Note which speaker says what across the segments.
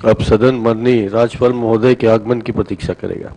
Speaker 1: अब सदन माननीय राज्यपाल महोदय के आगमन की प्रतीक्षा करेगा।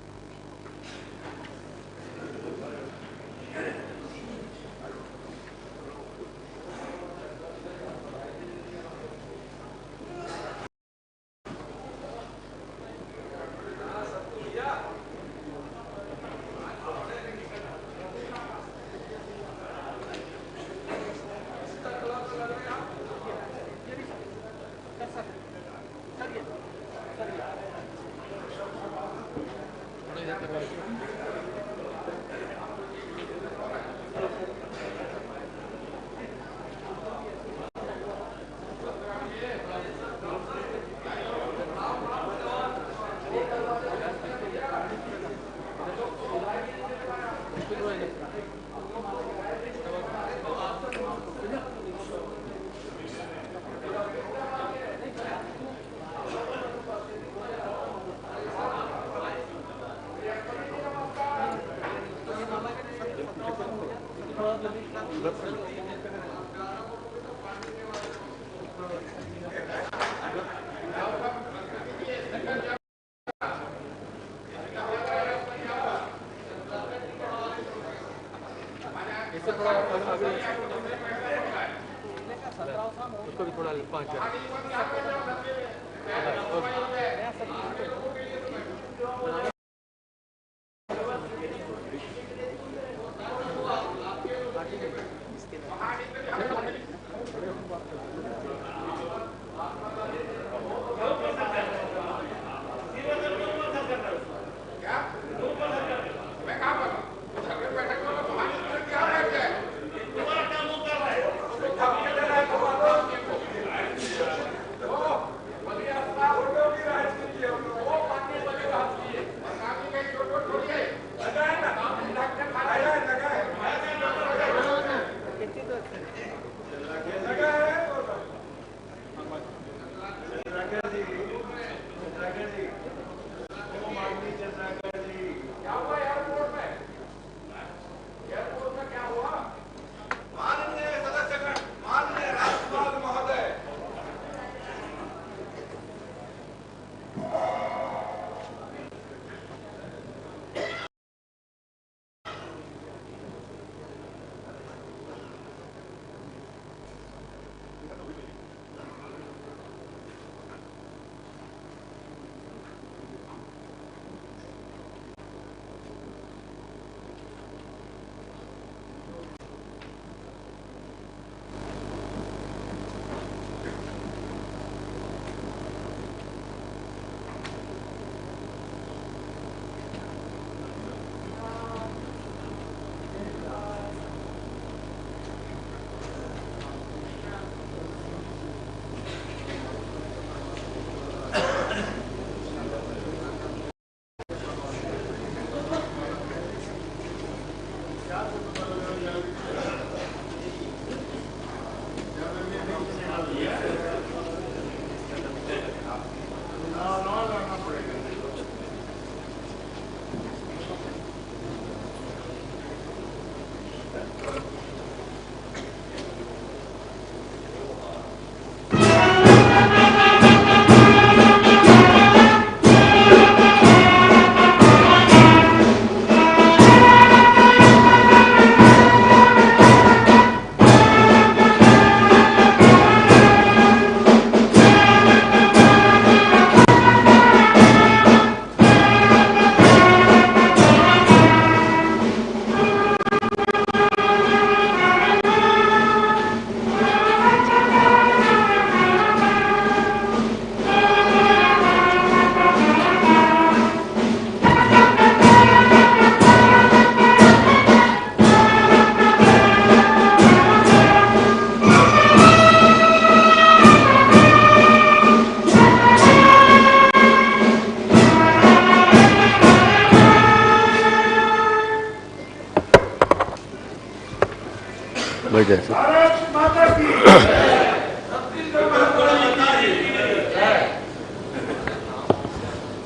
Speaker 2: उसको भी थोड़ा 5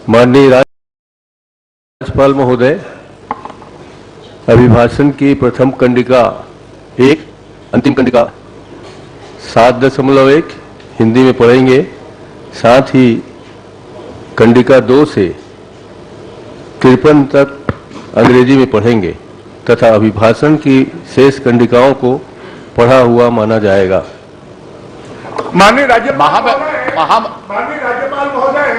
Speaker 2: माननीय राज्यपाल महोदय, अभिभाषण की प्रथम कंडिका 1, अंतिम कंडिका 7.1 हिंदी में पढ़ेंगे। साथ ही कंडिका 2 से 53 तक अंग्रेजी में पढ़ेंगे तथा अभिभाषण की शेष कंडिकाओं को पढ़ा हुआ माना जाएगा।
Speaker 3: माननीय राज्यपाल महोदय,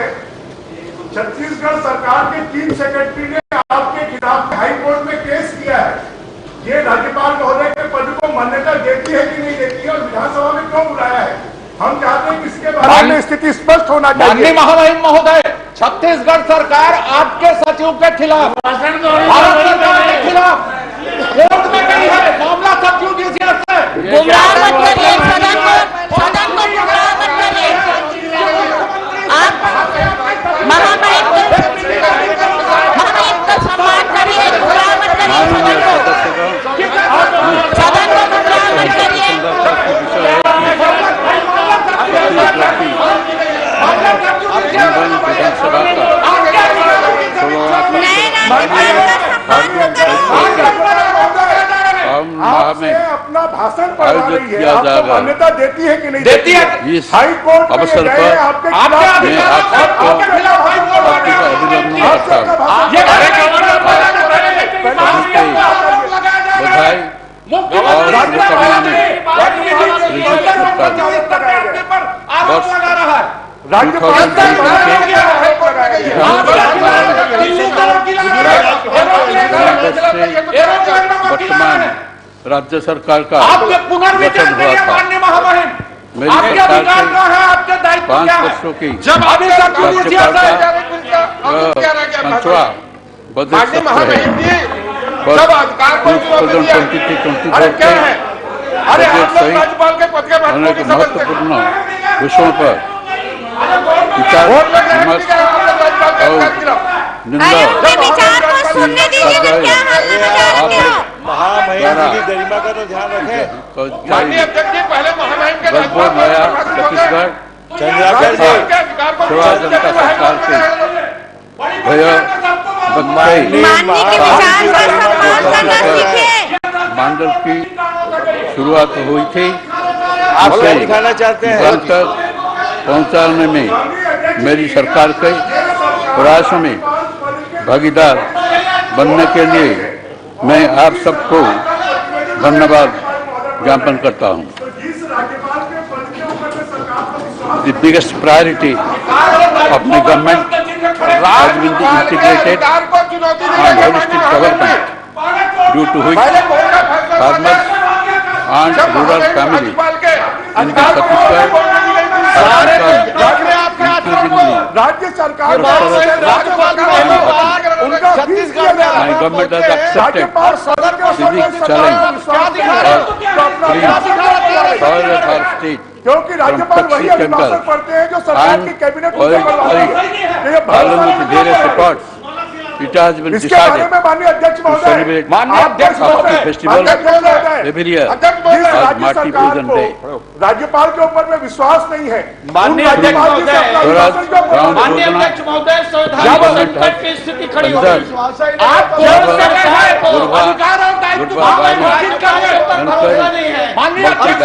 Speaker 3: छत्तीसगढ़ सरकार के 3 सेक्रेटरी ने आपके खिलाफ हाई कोर्ट में केस किया है। ये राज्यपाल महोदय के पद को मान्यता देती है कि नहीं देती है और विधानसभा में क्यों बुलाया है? हम चाहते हैं कि इसके बारे में स्थिति स्पष्ट होना चाहिए।
Speaker 4: माननीय महामहिम महोदय, छत्तीसगढ़ सरकार आपके सचिव के खिलाफ, भारत सरकार के खिलाफ कोर्ट में गई है। मामला सब जुडिशियल से
Speaker 5: गुमराह मत करिए, सदन को गुमराह मत करिए। आप महामहिम का सम्मान करिए, गुमराह मत करिए। सदन को गुमराह मत करिए।
Speaker 3: अपना भाषण पढ़ा रही है, आपको मान्यता देती है कि नहीं देती है? हाई कोर्ट
Speaker 2: अवसर पर
Speaker 3: आपके
Speaker 2: वर्तमान राज्य सरकार का
Speaker 4: आपके पुनर्विचार करिए माननीय महामहिम।
Speaker 2: मेरी
Speaker 4: आपके
Speaker 2: सरकार
Speaker 4: अधिकार क्या है, आपके दायित्व
Speaker 2: 5
Speaker 4: क्या है?
Speaker 2: वर्षों की
Speaker 4: जब अभी तक जुडिशियल है,
Speaker 2: पंचवा बजट
Speaker 3: माननीय महामहिम जी,
Speaker 2: बस
Speaker 3: जब अधिकार को चुनौती दिया है।
Speaker 2: 2023-24
Speaker 3: अरे क्या है? अरे आप लोग
Speaker 2: सहित
Speaker 3: राज्यपाल के पद के महत्व
Speaker 2: अनेक
Speaker 3: को समझते हैं।
Speaker 2: महत्वपूर्ण विषयों पर विचार विमर्श और निंदा
Speaker 5: उनके विचार को सुनने दीजिए तो क्या हाल लगाते हो?
Speaker 6: महामहिम की गरिमा का तो ध्यान रखें।
Speaker 3: माननीय अध्यक्ष जी, पहले महामहिम के
Speaker 2: गजबो नया छत्तीसगढ़
Speaker 6: चंद्राकर जी,
Speaker 2: सेवा जनता सरकार से भैया बधाई
Speaker 5: माननीय के विचार का सम्मान करना सीखिए।
Speaker 2: मंडल की शुरुआत हुई थी।
Speaker 6: आप क्या दिखाना चाहते हैं?
Speaker 2: घर तक पहुंचाने में मेरी सरकार के प्रयासों में भागीदार बनने के लिए मैं आप सबको धन्यवाद ज्ञापन करता हूं। The biggest priority of my government has been the integrated and holistic development, due to which farmers and rural families in the Chhattisgarh have become
Speaker 3: राज्य सरकार
Speaker 2: छत्तीसगढ़ में my government has accepted the big challenge of clean soil of our state
Speaker 3: क्योंकि राज्यपाल वही अभिभाषण पढ़ते हैं जो सरकार की cabinet
Speaker 2: along with various reports. It has been decided to celebrate the festival every year as Marty Pujan Day.
Speaker 3: राज्यपाल के ऊपर में विश्वास नहीं है।
Speaker 4: माननीय अध्यक्ष महोदय, संवैधानिक संकट की स्थिति खड़ी हो गई। आप सरकार को अधिकार और दायित्व भरोसा नहीं है। माननीय अध्यक्ष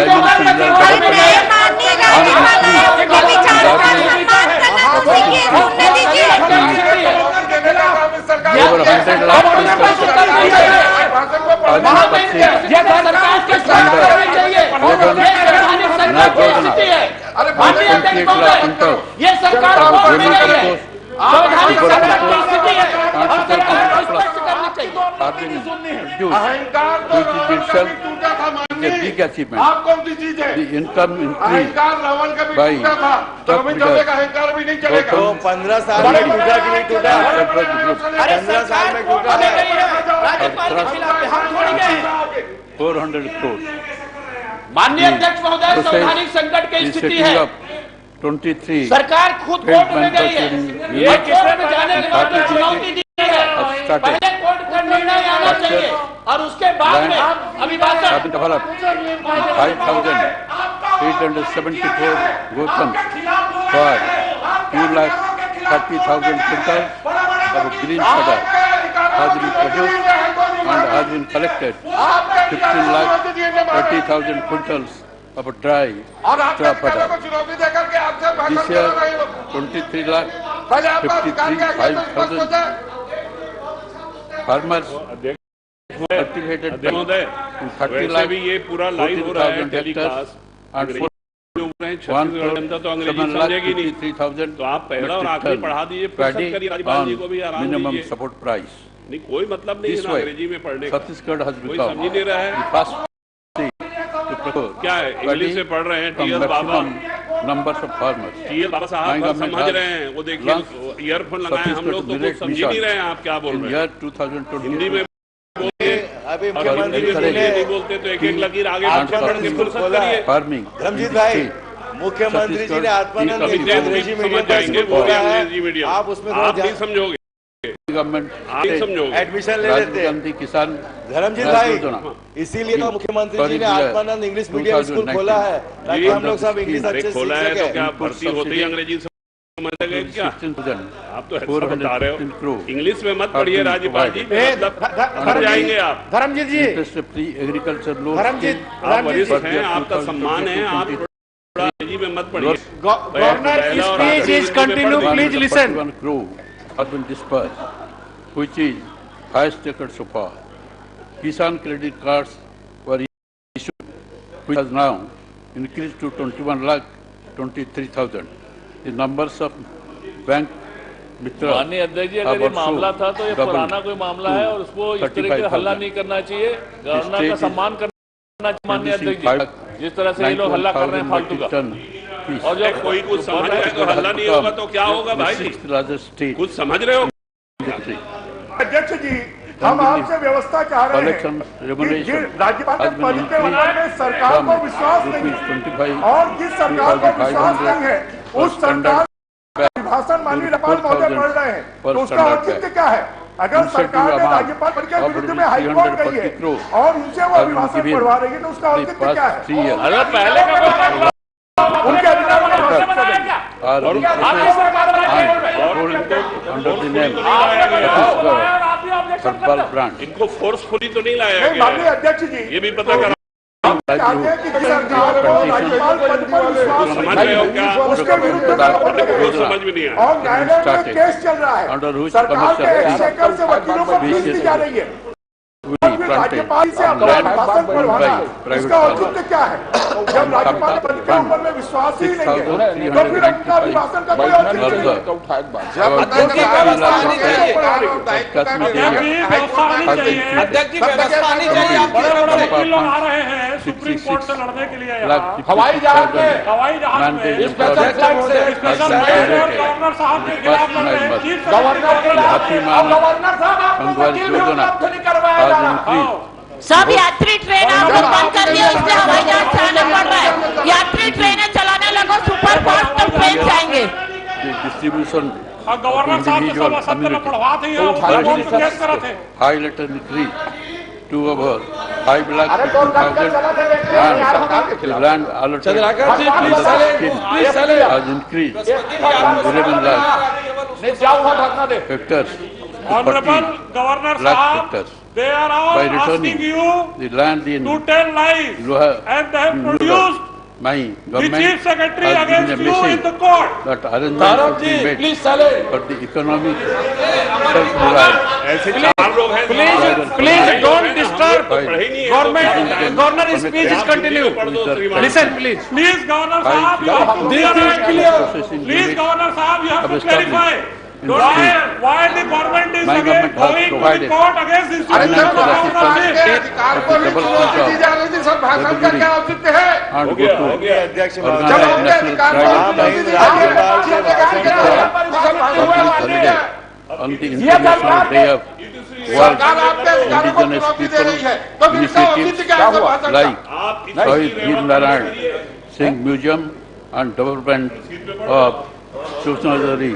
Speaker 2: Over 100 lakh
Speaker 4: ये सरकार
Speaker 2: a big achievement.
Speaker 3: आप कौन सी चीज है?
Speaker 2: The income increase
Speaker 3: अहंकार रावण का भी
Speaker 2: by
Speaker 3: टूटा था, तो कभी चौबे का अहंकार भी नहीं चलेगा।
Speaker 6: तो 15 साल में टूटा कि नहीं टूटा? 15 साल में टूटा है।
Speaker 2: 400 crores.
Speaker 4: माननीय अध्यक्ष महोदय, संवैधानिक संकट की स्थिति है।
Speaker 2: 23
Speaker 4: सरकार खुद कोर्ट में गई है। ये कोर्ट में जाने के बाद चुनौती दी है। पहले कोर्ट का निर्णय आना चाहिए और उसके बाद में अभिभाषण
Speaker 2: 5,874 gotams for 2,30,000 quintals of green fodder has been produced and has been collected. 15,30,000 quintals of dry straw fodder. This year 23 lakh 53,500 farmers cultivated
Speaker 6: महोदय,
Speaker 2: in 30
Speaker 6: वैसे
Speaker 2: lakh
Speaker 6: भी ये पूरा लाइव हो रहा है
Speaker 2: 14,000
Speaker 6: टेलीकास्ट
Speaker 2: and
Speaker 6: छत्तीसगढ़ जनता तो अंग्रेजी समझेगी नहीं,
Speaker 2: 1,53,000
Speaker 6: तो आप पहला और आखिरी पढ़ा दीजिए, फुर्सत करिए, राज्यपाल जी को भी आराम
Speaker 2: minimum
Speaker 6: दीजिए।
Speaker 2: support price.
Speaker 6: नहीं, कोई मतलब नहीं है
Speaker 2: This
Speaker 6: ना
Speaker 2: way,
Speaker 6: अंग्रेजी में पढ़ने का,
Speaker 2: Chhattisgarh has
Speaker 6: कोई
Speaker 2: become
Speaker 6: समझ ही नहीं रहा है।
Speaker 2: the first state to procure
Speaker 6: क्या है, इंग्लिश में पढ़ रहे हैं
Speaker 2: from
Speaker 6: टीएल बाबा,
Speaker 2: maximum numbers of farmers.
Speaker 6: T L बाबा साहब
Speaker 2: My
Speaker 6: हर
Speaker 2: government
Speaker 6: समझ
Speaker 2: has
Speaker 6: रहे हैं, वो देखिए
Speaker 2: launched
Speaker 6: ईयरफोन लगाए, हम लोग तो कुछ समझ ही नहीं रहे हैं आप क्या बोल
Speaker 2: In
Speaker 6: रहे
Speaker 2: year
Speaker 6: हैं।
Speaker 2: 2022,
Speaker 6: हिंदी में बोलते,
Speaker 7: अभी
Speaker 6: और हिंदी में बोलिए, नहीं बोलते तो एक एक लकीर आगे पीछे बढ़ के फुर्सत करिए।
Speaker 2: farming,
Speaker 7: धर्मजीत भाई, मुख्यमंत्री जी ने आत्मानंद अंग्रेजी मीडियम का स्कूल खोला है, आप उसमें थोड़ा
Speaker 6: आप नहीं
Speaker 7: ध्यान
Speaker 6: समझोगे,
Speaker 2: government
Speaker 6: आप नहीं समझोगे।
Speaker 7: एडमिशन ले
Speaker 2: राजीव
Speaker 7: लेते हैं।
Speaker 2: गांधी किसान
Speaker 7: धर्मजीत भाई, इसीलिए तो मुख्यमंत्री जी ने आत्मानंद इंग्लिश मीडियम स्कूल खोला है, ताकि हम लोग सब इंग्लिश
Speaker 6: अरे
Speaker 7: अच्छे
Speaker 6: खोला है
Speaker 7: सीख
Speaker 6: तो
Speaker 7: सके।
Speaker 6: क्या भर्ती होते ही अंग्रेजी समझेंगे क्या?
Speaker 2: 16,000
Speaker 6: आप तो ऐसा बता रहे हो,
Speaker 2: 415
Speaker 6: इंग्लिश में मत पढ़िए राज्यपाल जी, मतलब फट जाएंगे आप।
Speaker 7: धर्मजीत जी,
Speaker 2: एग्रीकल्चर लोन
Speaker 7: धर्मजीत
Speaker 6: आप वरिष्ठ हैं, आपका सम्मान है, आप थोड़ा अंग्रेजी में मत पढ़िए।
Speaker 7: गवर्नर की speech is continue, please listen.
Speaker 2: has been dispersed, which is highest record so far. Kisan credit cards were issued, which has now increased to 21,23,000. The numbers of bank Mitra
Speaker 8: माननीय अध्यक्ष जी, अगर ये मामला था तो ये पुराना कोई मामला है और उसको इस तरह से हल्ला नहीं करना चाहिए, गवर्नर का सम्मान करना चाहिए। माननीय अध्यक्ष जी, जिस तरह से ये लोग हल्ला कर रहे हैं फालतू का, और जब
Speaker 6: कोई कुछ समझ रहे तो हल्ला नहीं होगा तो क्या होगा भाई? कुछ समझ रहे हो?
Speaker 3: अध्यक्ष जी, हम आपसे व्यवस्था चाह रहे हैं कि राज्यपाल के पद के बारे में सरकार को विश्वास नहीं, और जिस सरकार को विश्वास नहीं है उस सरकार भाषण माननीय राज्यपाल महोदय पढ़ रहे हैं, तो उसका औचित्य क्या है? अगर सरकार ने राज्यपाल पद के विरुद्ध में हाईकोर्ट गई है और उनसे वो अभिभाषण पढ़वा रही है, तो उसका औचित्य क्या है?
Speaker 8: अरे पहले का
Speaker 3: उनके अधिकारों में
Speaker 6: इनको फोर्सफुली तो नहीं लाया गया
Speaker 3: माननीय अध्यक्ष जी,
Speaker 6: ये भी पता करा।
Speaker 3: चाहते हैं कि सरकार को राज्यपाल पद पर विश्वास
Speaker 6: समझ रहे हो क्या?
Speaker 3: उसके विरुद्ध में
Speaker 6: समझ में नहीं आया।
Speaker 3: और न्यायालय में केस चल रहा है, सरकार के एक्सचेकर से वकीलों को फीस दी जा रही है, राज्यपाल से अभिभाषण पढ़वाना, इसका औचित्य क्या है? जब राज्यपाल पद के ऊपर में विश्वास ही नहीं है, तो फिर उनका अभिभाषण का कोई औचित्य नहीं है।
Speaker 8: वकील लोग आ रहे हैं सुप्रीम कोर्ट से लड़ने के लिए यहाँ, हवाई जहाज में स्पेशल फ्लाइट से, स्पेशल फ्लाइट में गवर्नर साहब के खिलाफ लड़ रहे हैं, चीफ गवर्नर साहब आपको वकील भी उपलब्ध नहीं करवाएगा।
Speaker 5: सब यात्री ट्रेन आप लोग बंद कर दिए, इसलिए हवाई जहाज चलाना पड़ रहा है। यात्री ट्रेनें चलाने लगो, सुपर फास्ट ट्रेन जाएंगे।
Speaker 2: डिस्ट्रीब्यूशन
Speaker 8: गवर्नर साहब तो सब असत्य में पढ़वा थे, केस कर रहे थे।
Speaker 2: High letter increase to over 5,50,000 and land allotted has increased from 11 lakh hectares to
Speaker 8: Honorable Governor
Speaker 2: 40 lakh
Speaker 8: Sahab,
Speaker 2: hectares.
Speaker 8: they are all
Speaker 2: By
Speaker 8: asking
Speaker 2: returning
Speaker 8: you
Speaker 2: the land in
Speaker 8: to tell lies,
Speaker 2: Loha,
Speaker 8: and they have produced
Speaker 2: my
Speaker 8: the
Speaker 2: government
Speaker 8: Chief Secretary
Speaker 2: has given
Speaker 8: against
Speaker 2: a
Speaker 8: you in
Speaker 2: message
Speaker 8: the court.
Speaker 2: that arrangements should be made for the economic self-reliance.
Speaker 6: ऐसे चार लोग हैं।
Speaker 8: Please don't disturb
Speaker 6: पढ़े ही नहीं है तो
Speaker 8: government. Governor speech is continue. Listen, please. Please, Governor Sahab, you have to clear. Please, Governor Sahab, you have to clarify. Why the government is again going to the court against the institution of governorship?
Speaker 3: भाषण का क्या औचित्य है?
Speaker 2: And go to
Speaker 7: अध्यक्ष
Speaker 2: organize national holiday on the International Day of World Indigenous People initiatives like Shahid Veer Narayan Singh Museum and development of Chhattisgarhi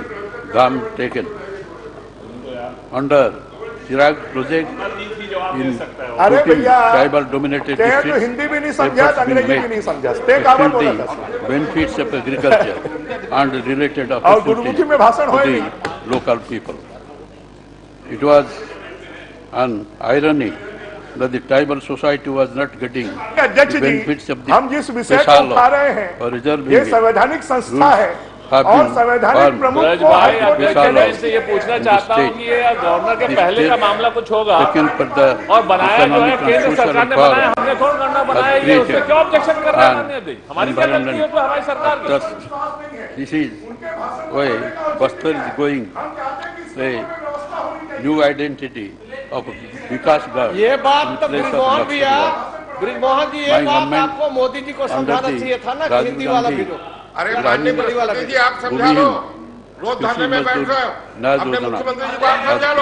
Speaker 2: Dham taken under Chirag project in
Speaker 3: अरे
Speaker 2: 14
Speaker 3: भैया,
Speaker 2: tribal dominated
Speaker 3: तो
Speaker 2: districts.
Speaker 3: Hindi भी नहीं समझा, अंग्रेजी भी नहीं समझा,
Speaker 2: benefits of agriculture and related
Speaker 3: और गुरुमुखी में भाषण
Speaker 2: opportunities
Speaker 3: होए
Speaker 2: to
Speaker 3: नहीं।
Speaker 2: the local people. It was an irony that the tribal society was not getting
Speaker 3: अध्यक्ष
Speaker 2: the
Speaker 3: ji,
Speaker 2: benefits of the
Speaker 3: हम जिस विषय को
Speaker 2: special
Speaker 3: उठा
Speaker 2: law
Speaker 3: रहे हैं,
Speaker 2: or reserving
Speaker 3: ये
Speaker 2: it.
Speaker 3: संवैधानिक संस्था है
Speaker 2: have
Speaker 3: और
Speaker 2: been
Speaker 3: संवैधानिक
Speaker 2: formed
Speaker 3: प्रमुख
Speaker 8: ब्रज
Speaker 3: को
Speaker 8: भाई
Speaker 3: हाईकोर्ट
Speaker 8: अध्यक्ष
Speaker 3: में
Speaker 8: मैं से ये पूछना चाहता हूँ कि ये गवर्नर के पहले का मामला कुछ होगा और बनाया जो है केंद्र सरकार ने बनाया, हमने थोड़ा गणना बनाया, ये उसमें क्यों ऑब्जेक्शन कर रहे हैं माननीय अध्यक्ष? हमारी क्या गलती है तो हमारी सरकार की?
Speaker 2: This is why Bastar is going a new identity of Vikas Ghat.
Speaker 7: ये बात तो ब्रिजमोहन भी है, ब्रिजमोहन जी ये बात आपको मोदी जी को समझाना चाहिए था ना, हिंदी वाला वीडियो।
Speaker 3: अरे माननीय प्रधानमंत्री जी आप समझा लो, रोज धरने में बैठ रहे हो, अपने मुख्यमंत्री जी को आप समझा लो,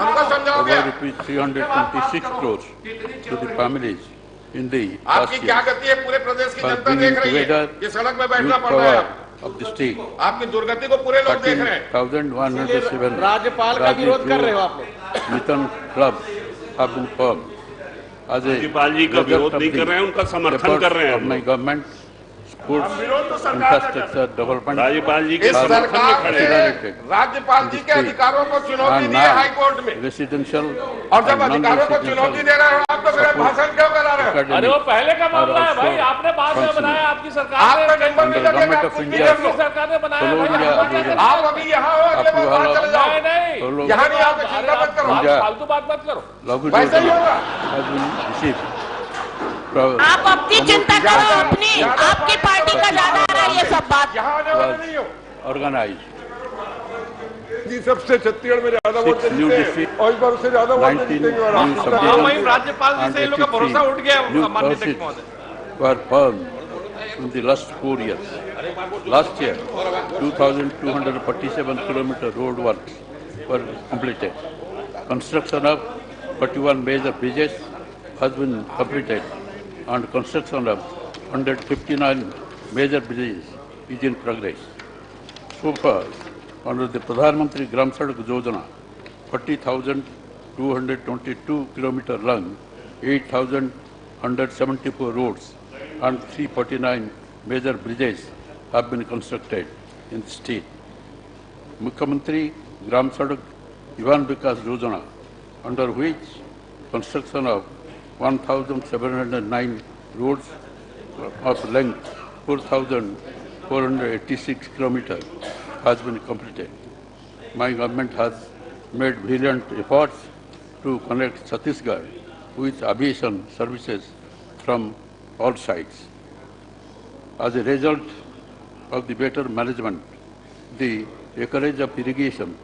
Speaker 3: हमको समझाओ क्या?
Speaker 2: ₹326 crores to the families in the
Speaker 3: आपकी क्या गति है पूरे प्रदेश की जनता देख रही है, ये सड़क में बैठना पड़ रहा है
Speaker 2: of the state.
Speaker 3: आपकी दुर्गति को पूरे लोग देख रहे हैं।
Speaker 2: 13,107
Speaker 7: राज्यपाल का विरोध कर रहे हो आप लोग।
Speaker 2: Mitten club have been formed.
Speaker 8: राज्यपाल जी का विरोध नहीं कर रहे हैं, उनका समर्थन कर रहे हैं।
Speaker 2: My government sports infrastructure development.
Speaker 8: राज्यपाल जी
Speaker 3: इस सरकार ने राज्यपाल जी के अधिकारों को चुनौती दी है हाईकोर्ट में,
Speaker 2: रेसिडेंशियल
Speaker 3: और जब अधिकारों को चुनौती दे रहे हो आप तो मेरा भाषण क्यों करा रहे हो?
Speaker 8: अरे वो पहले का मामला है भाई, आपने बाद में बनाया, आपकी सरकार
Speaker 3: आपका
Speaker 8: ने
Speaker 3: नंबर नहीं लगेगा,
Speaker 2: of
Speaker 3: कुछ भी
Speaker 2: India.
Speaker 3: कर लो।
Speaker 8: सरकार ने बनाया भाई,
Speaker 3: आप अभी यहाँ हो, अगले बार वहाँ चले जाओ,
Speaker 8: नहीं
Speaker 3: यहाँ नहीं आके चिंता मत करो,
Speaker 2: India.
Speaker 8: फालतू बात मत करो।
Speaker 3: वैसे ही होगा।
Speaker 2: has been received.
Speaker 5: आप अपनी चिंता करो, अपनी आपकी पार्टी का ज्यादा है ये सब बात।
Speaker 3: यहाँ आने वाले नहीं हो।
Speaker 2: Organized.
Speaker 3: जी सबसे छत्तीसगढ़ में ज्यादा वोट
Speaker 2: 6 new
Speaker 3: जीते
Speaker 2: districts,
Speaker 3: और इस बार उससे ज्यादा वोट
Speaker 2: 19
Speaker 3: जीतेंगे और
Speaker 2: new
Speaker 3: आप
Speaker 2: subdivisions,
Speaker 7: राज्यपाल जी से इन लोगों का भरोसा उठ गया,
Speaker 2: new
Speaker 7: माननीय अध्यक्ष
Speaker 2: townships
Speaker 7: महोदय।
Speaker 2: were formed in the last 4 years. Last year, 2,247 kilometer road works were completed. Construction of 41 major bridges has been completed, and construction of 159 major bridges is in progress. So far, under the Pradhan Mantri Gram Sadak Yojana, 40,222 kilometer long, 8,174 roads and 349 major bridges have been constructed in the state. Mukhyamantri Gram Sadak Yuvan Vikas Yojana, under which construction of 1,709 roads of length 4,486 kilometers has been completed. My government has made valiant efforts to connect Chhattisgarh with aviation services from all sides. As a result of the better management, the acreage of irrigation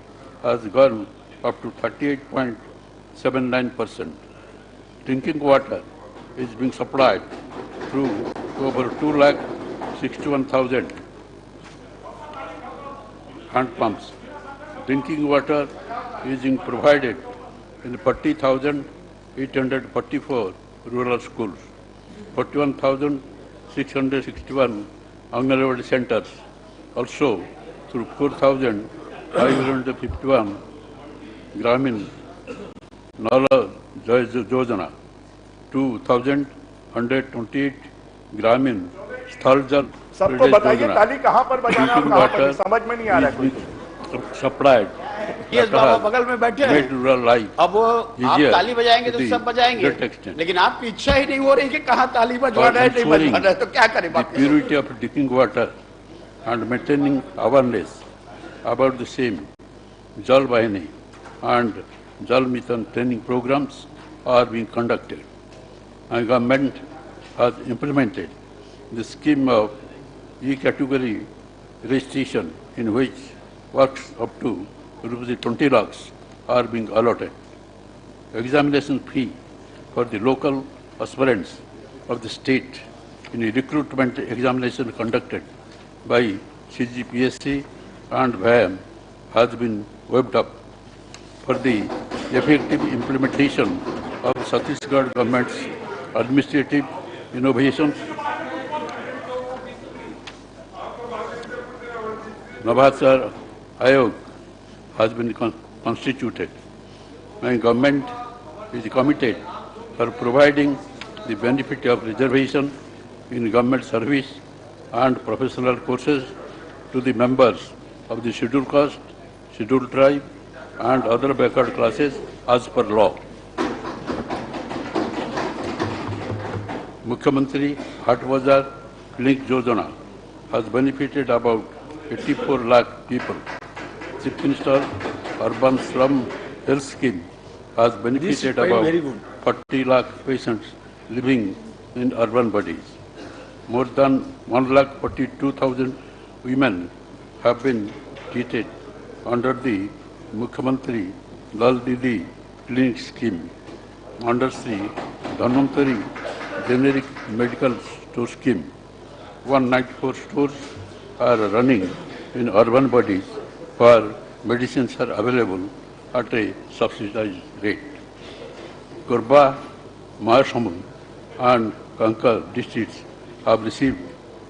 Speaker 2: has gone up to 38.79%. Drinking water is being supplied through over 2,61,000 hand pumps. Drinking water is being provided in 40,844 rural schools, 41,661 Anganwadi centers, also through 4,551 Gramin Nala Yojana, 2,128 Gramin Sthaljal
Speaker 3: सबको बताइए ताली कहाँ पर बजाना है और कहाँ पर नहीं, समझ में नहीं आ रहा है कोई।
Speaker 2: supplied.
Speaker 7: ये बाबा बगल में बैठे हैं।
Speaker 2: Made rural life
Speaker 7: अब वो आप
Speaker 2: easier
Speaker 7: ताली बजाएंगे तो
Speaker 2: to the
Speaker 7: सब बजाएंगे,
Speaker 2: great extent.
Speaker 7: लेकिन आपकी इच्छा ही नहीं हो रही कि कहाँ ताली बजवाना है, नहीं
Speaker 2: ensuring
Speaker 7: बजवाना है, तो क्या करें
Speaker 2: the
Speaker 7: बाकी?
Speaker 2: purity of drinking water and maintaining awareness about the same, Jal Bahini and Jal Mission training programs are being conducted. Our government has implemented the scheme of E-category registration, in which works up to Rs 20 lakhs are being allotted. Examination fee for the local aspirants of the state in a recruitment examination conducted by CGPSC and VAM has been waived up. For the effective implementation of Chhattisgarh government's administrative innovations, Navachar Ayog has been constituted. My government is committed for providing the benefit of reservation in government service and professional courses to the members of the scheduled caste, scheduled tribe and other backward classes as per law. Mukhyamantri Hat Bazar Link Yojana has benefited about 84 lakh people. Chief Minister Urban Slum Health Scheme has benefited about 40 lakh patients living in urban bodies. More than 1,42,000 women have been treated under the Mukhyamantri Lal Didi Clinic Scheme. Under the Dhanvantari Generic Medical Store Scheme, 194 stores are running in urban bodies where medicines are available at a subsidized rate. Korba, Mahasamund and Kankar districts have received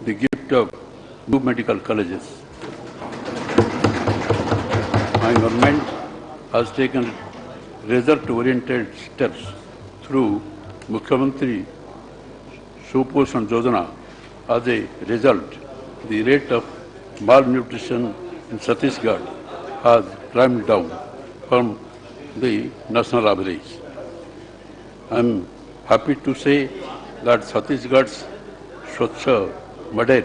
Speaker 2: the gift of new medical colleges. My government has taken result-oriented steps through Mukhyamantri Suposhan Yojana. As a result, the rate of malnutrition in Chhattisgarh has climbed down from the national average. I am happy to say that Chhattisgarh's Swachh model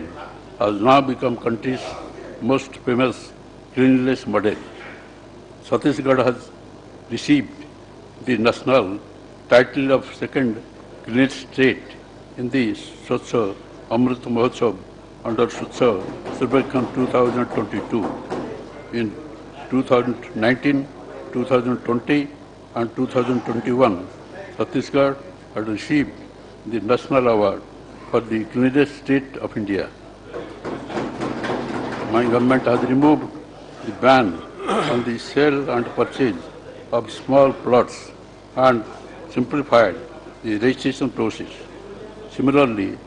Speaker 2: has now become country's most famous cleanliness model. Chhattisgarh has received the national title of second cleanest state in the Swachh Amrit Mahotsav under Swachh Survekshan 2022. In 2019, 2020 and 2021, Chhattisgarh had received the National Award for the cleanest state of India. My government has removed the ban on the sale and purchase of small plots and simplified the registration process. Similarly,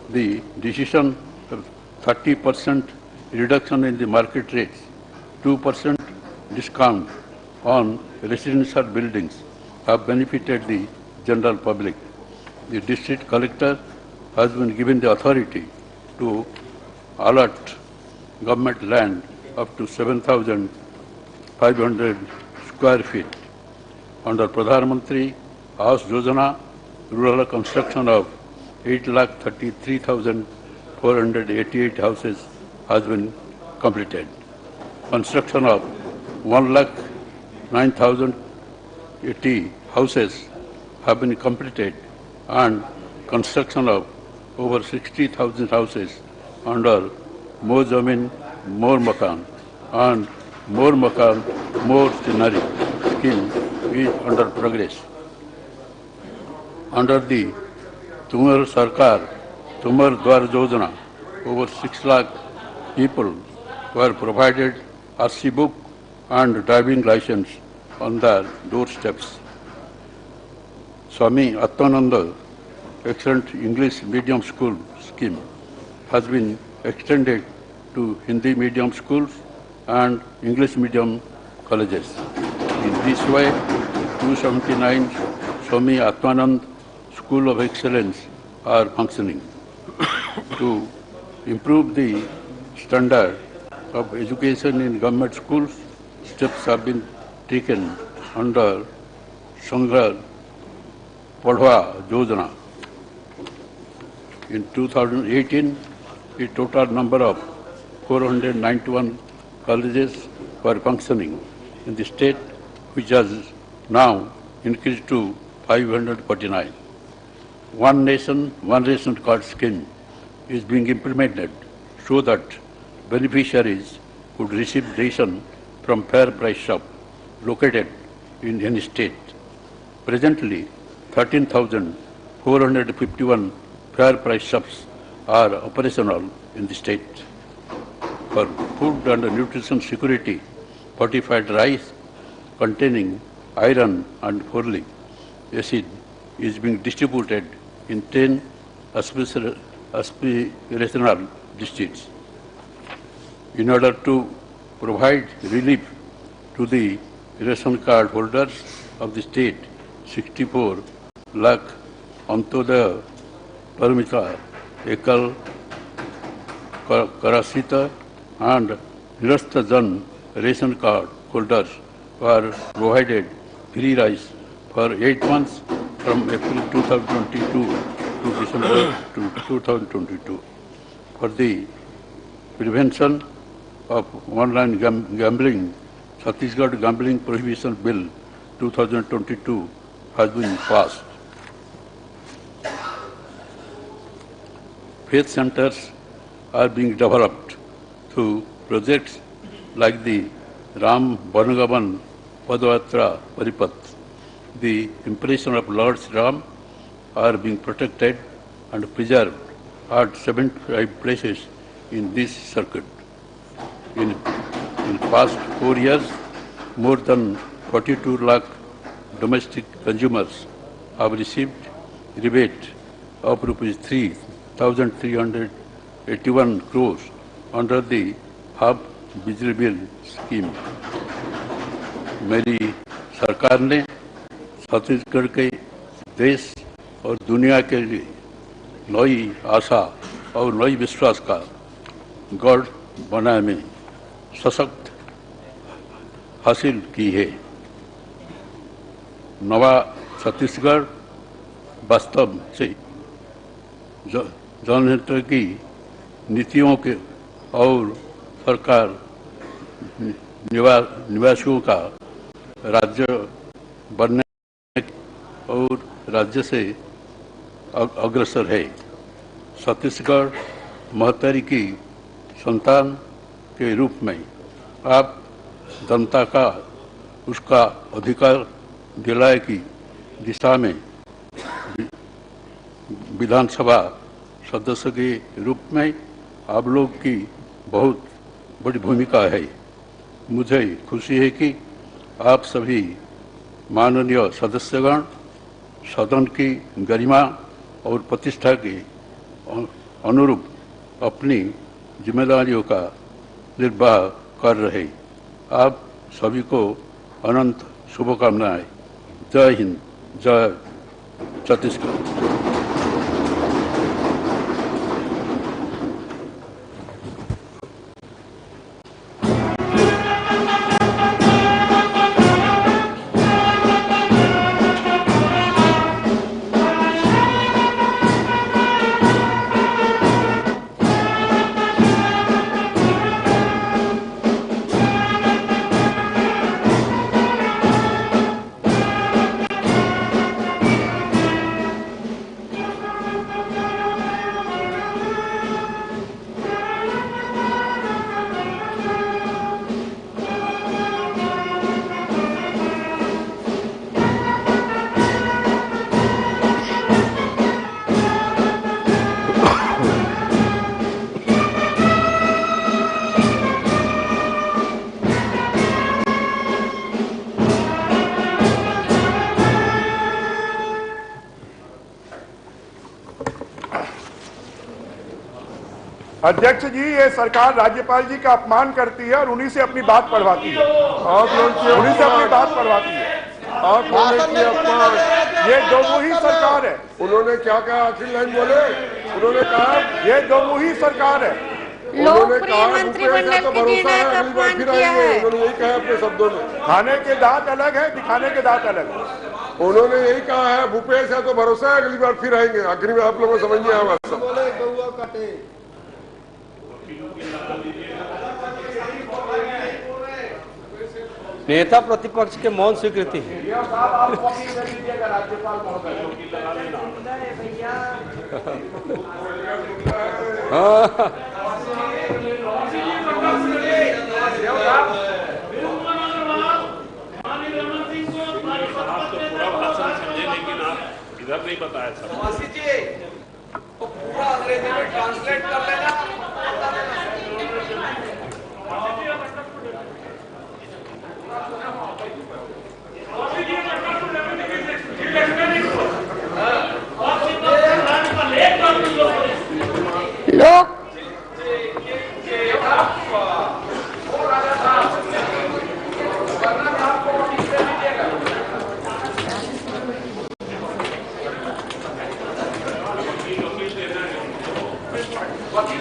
Speaker 2: the decision of 30% reduction in the market rates, 2% discount on residential buildings have benefited the general public. The district collector has been given the authority to allot government land up to 7,500 square feet. Under Pradhan Mantri Awas Yojana, rural construction of 8,33,488 houses has been completed. Construction of 1,09,080 houses have been completed and construction of over 60,000 houses under More Zamin, More Makan and More Makan, More Scenery scheme is under progress. Under the Tumar Sarkar, Tumar Dwar Yojana, over 6 lakh people were provided RC book and driving license on their doorsteps. Swami Atmananda Excellent English Medium School scheme has been extended to Hindi medium schools and English medium colleges. In this way, 279 Swami Atmanand School of Excellence are functioning. To improve the standard of education in government schools, steps have been taken under Sanghar Padhwa Yojana. In 2018, the total number of 491 colleges were functioning in the state, which has now increased to 549. One nation, one ration card scheme is being implemented so that beneficiaries could receive ration from fair price shop located in any state. Presently, 13,451 fair price shops are operational in the state. For food and nutrition security, fortified rice containing iron and folic acid is being distributed in 10 aspirational districts. In order to provide relief to the ration card holders of the state, 64 lakh Antodaya Paramita Ekal Karasita and Nirasta Jan ration card holders were provided free rice for 8 months from April 2022 to December 2022. For the prevention of online gambling, Chhattisgarh Gambling Prohibition Bill 2022 has been passed. Faith centers are being developed through projects like the Ram Vanagavan Padayatra Paripath. The impression of Lord Ram are being protected and preserved at 75 places in this circuit. In past 4 years, more than 42 lakh domestic consumers have received rebate of rupees 3,381 crores under the half बिजली bill scheme. मेरी सरकार ने छत्तीसगढ़ के देश और दुनिया के लिए नई आशा और नई विश्वास का गढ़ बनाने में सशक्त हासिल की है। नवा छत्तीसगढ़ वास्तव से जनहित की नीतियों के और सरकार निवासियों का राज्य बनने और राज्य से अग्रसर है। छत्तीसगढ़ महतारी की संतान के रूप में आप जनता का उसका अधिकार दिलाए की दिशा में विधानसभा सदस्य के रूप में आप लोग की बहुत बड़ी भूमिका है। मुझे खुशी है कि आप सभी माननीय सदस्यगण सदन की गरिमा और प्रतिष्ठा के अनुरूप अपनी जिम्मेदारियों का निर्वाह कर रहे। आप सभी को अनंत शुभकामनाएं। जय हिंद, जय छत्तीसगढ़।
Speaker 3: अध्यक्ष जी, ये सरकार राज्यपाल जी का अपमान करती है और उन्हीं से अपनी बात पढ़वाती है। उन्हीं से अपनी बात पढ़वाती है।
Speaker 6: आप लोगों ने किया अपमान।
Speaker 3: ये दोमुही सरकार है।
Speaker 6: उन्होंने क्या कहा? आखिरी लाइन बोले। उन्होंने कहा
Speaker 3: ये दोमुही सरकार है।
Speaker 6: लोकप्रिय मंत्रिमंडल की भरोसा है अगली बार फिर आएंगे। उन्होंने यही कहा अपने शब्दों में।
Speaker 3: खाने के दांत अलग है, दिखाने के दांत अलग है।
Speaker 6: उन्होंने यही कहा है भूपेश है तो भरोसा है अगली बार फिर आएंगे। आखिरी में आप लोगों को समझ में आया सब।
Speaker 7: नेता प्रतिपक्ष के मौन स्वीकृति है।
Speaker 8: इधर नहीं बताया सर।
Speaker 4: पूरा अंग्रेजी में ट्रांसलेट कर लेना।
Speaker 5: लोग
Speaker 4: वकील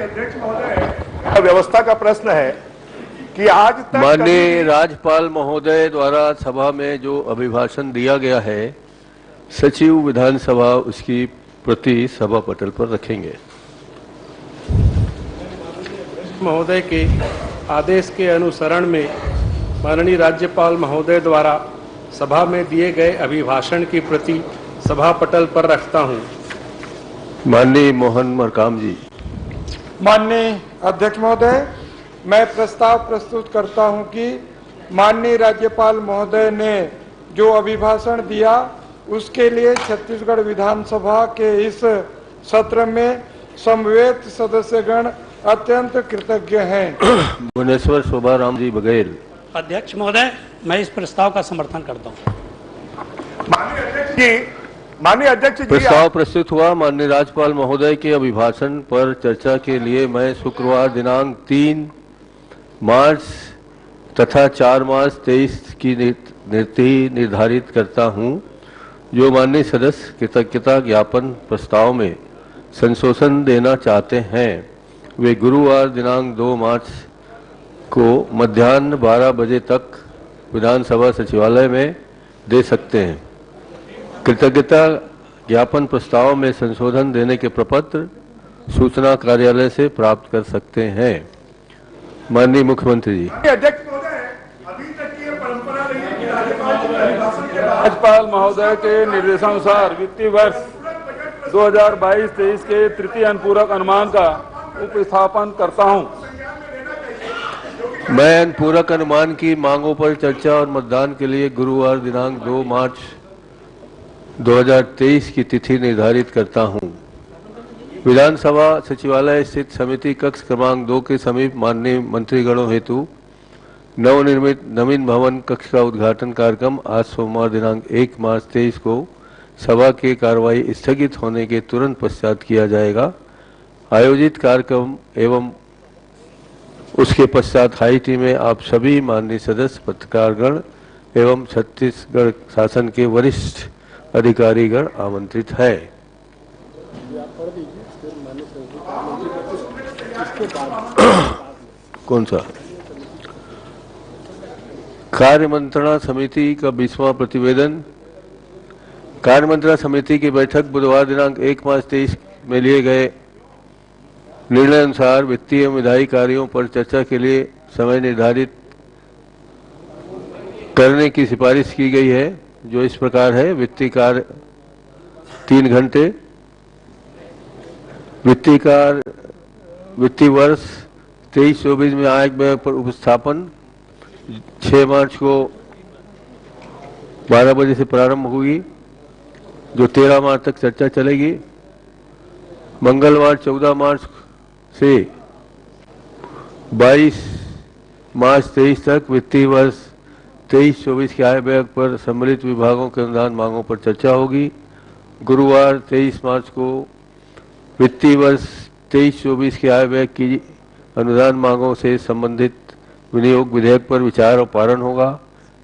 Speaker 3: अध्यक्ष महोदय, व्यवस्था का प्रश्न है कि आज तक
Speaker 1: माननीय राज्यपाल महोदय द्वारा सभा में जो अभिभाषण दिया गया है, सचिव विधानसभा उसकी प्रति सभा पटल पर रखेंगे।
Speaker 9: महोदय के आदेश के अनुसरण में माननीय राज्यपाल महोदय द्वारा सभा में दिए गए अभिभाषण की प्रति सभा पटल पर रखता हूं।
Speaker 1: माननीय मोहन मरकाम जी।
Speaker 10: माननीय अध्यक्ष महोदय, मैं प्रस्ताव प्रस्तुत करता हूं कि माननीय राज्यपाल महोदय ने जो अभिभाषण दिया उसके लिए छत्तीसगढ़ विधानसभा के इस सत्र में समवेत सदस्यगण अत्यंत कृतज्ञ हैं।
Speaker 1: भुवनेश्वर शोभाराम जी बघेल।
Speaker 11: अध्यक्ष महोदय, मैं इस प्रस्ताव का समर्थन करता हूं।
Speaker 3: माननीय अध्यक्ष जी,
Speaker 1: प्रस्ताव प्रस्तुत हुआ। माननीय राज्यपाल महोदय के अभिभाषण पर चर्चा के लिए मैं शुक्रवार दिनांक 3 मार्च तथा 4 मार्च 23 की तिथि निर्धारित करता हूं। जो माननीय सदस्य कृतज्ञता ज्ञापन प्रस्ताव में संशोधन देना चाहते हैं वे गुरुवार दिनांक 2 मार्च को मध्याह्न 12 बजे तक विधानसभा सचिवालय में दे सकते हैं। कृतज्ञता ज्ञापन प्रस्ताव में संशोधन देने के प्रपत्र सूचना कार्यालय से प्राप्त कर सकते हैं। माननीय मुख्यमंत्री जी।
Speaker 3: अध्यक्ष महोदय, अभी तक की परंपरा रही है कि
Speaker 10: राज्यपाल महोदय के निर्देशानुसार वित्तीय वर्ष 2022-23 के तृतीय अनुपूरक अनुमान का उपस्थापन करता हूं।
Speaker 1: मैं अनुपूरक अनुमान की मांगों पर चर्चा और मतदान के लिए गुरुवार दिनांक 2 मार्च 2023 की तिथि निर्धारित करता हूं। विधानसभा सचिवालय स्थित समिति कक्ष क्रमांक 2 के समीप माननीय मंत्रीगणों हेतु नवनिर्मित नवीन भवन कक्ष का उद्घाटन कार्यक्रम आज सोमवार दिनांक 1 मार्च 23 को सभा की कार्यवाही स्थगित होने के तुरंत पश्चात किया जाएगा। आयोजित कार्यक्रम एवं उसके पश्चात हाई टी में आप सभी माननीय सदस्य, पत्रकारगण एवं छत्तीसगढ़ शासन के वरिष्ठ अधिकारीगण आमंत्रित है। कौन सा? कार्य मंत्रणा समिति का 20वां प्रतिवेदन। कार्य मंत्रणा समिति की बैठक बुधवार दिनांक 1 मार्च 23 में लिए गए निर्णय अनुसार वित्तीय एवं विधायी कार्यों पर चर्चा के लिए समय निर्धारित करने की सिफारिश की गई है, जो इस प्रकार है। वित्तीय कार्य 3 घंटे, वित्तीय वर्ष 23-24 में आय व्यय पर उपस्थापन 6 मार्च को 12 बजे से प्रारंभ होगी, जो 13 मार्च तक चर्चा चलेगी। मंगलवार 14 मार्च से 22 मार्च 23 तक वित्तीय वर्ष 23-24 के आय व्यय पर सम्मिलित विभागों के अनुदान मांगों पर चर्चा होगी। गुरुवार 23 मार्च को वित्तीय वर्ष 23-24 के आय व्यय की अनुदान मांगों से संबंधित विनियोग विधेयक पर विचार और पारण होगा।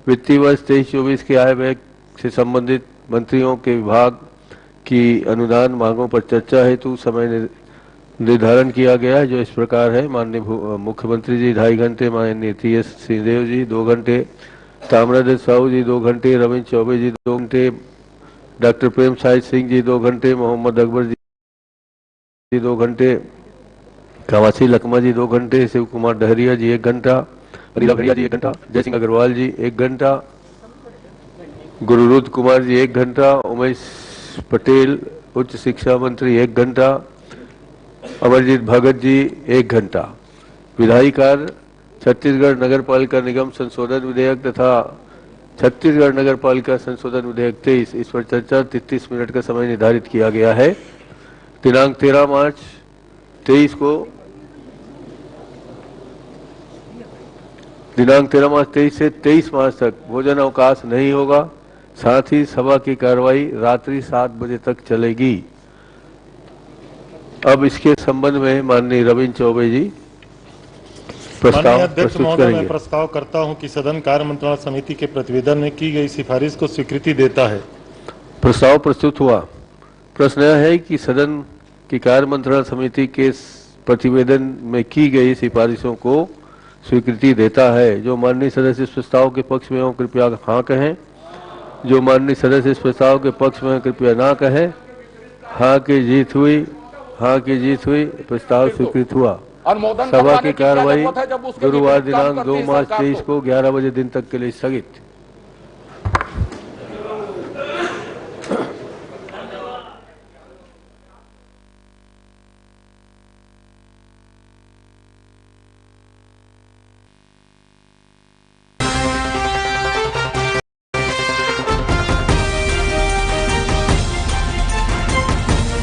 Speaker 1: वित्तीय वर्ष 23-24 के आय व्यय से संबंधित मंत्रियों के विभाग की अनुदान मांगों पर चर्चा हेतु समय निर्धारण किया गया है, जो इस प्रकार है। माननीय मुख्यमंत्री जी 2.5 घंटे, माननीय टी.एस. सिंहदेव जी 2 घंटे, ताम्रध्वज साहू जी 2 घंटे, रविंद्र चौबे जी 2 घंटे, डॉक्टर प्रेम साहिब सिंह जी 2 घंटे, मोहम्मद अकबर जी 2 घंटे, कवासी लकमा जी 2 घंटे, शिव कुमार डहरिया जी 1 घंटा, रीला भैया जी 1 घंटा, जय सिंह अग्रवाल जी 1 घंटा, गुरुरुद्र कुमार जी 1 घंटा, उमेश पटेल उच्च शिक्षा मंत्री 1 घंटा, अमरजीत भगत जी 1 घंटा। विधायी कार्य छत्तीसगढ़ नगर पालिका निगम संशोधन विधेयक तथा छत्तीसगढ़ नगर पालिका संशोधन विधेयक 23, इस पर चर्चा 33 मिनट का समय निर्धारित किया गया है। दिनांक 13 मार्च 23 को दिनांक 13 मार्च 23 से 23 मार्च तक भोजन अवकाश नहीं होगा। साथ ही सभा की कार्रवाई रात्रि 7 बजे तक चलेगी। अब इसके संबंध में माननीय रविंद्र चौबे जी प्रस्ताव प्रस्तुत करेंगे।
Speaker 12: मैं प्रस्ताव करता हूं कि सदन कार्य मंत्रणा समिति के प्रतिवेदन में की गई सिफारिश को स्वीकृति देता है।
Speaker 1: प्रस्ताव प्रस्तुत हुआ। प्रश्न यह है कि सदन की कार्य मंत्रणा समिति के प्रतिवेदन में की गई सिफारिशों को स्वीकृति देता है। जो माननीय सदस्य इस प्रस्ताव के पक्ष में हो कृपया हाँ कहें। जो माननीय सदस्य इस प्रस्ताव के पक्ष में कृपया ना कहें। हाँ की जीत हुई, हाँ की जीत हुई, प्रस्ताव स्वीकृत हुआ। सभा की कार्रवाई गुरुवार दिनांक 2 मार्च 23 को 11 बजे दिन तक के लिए स्थगित।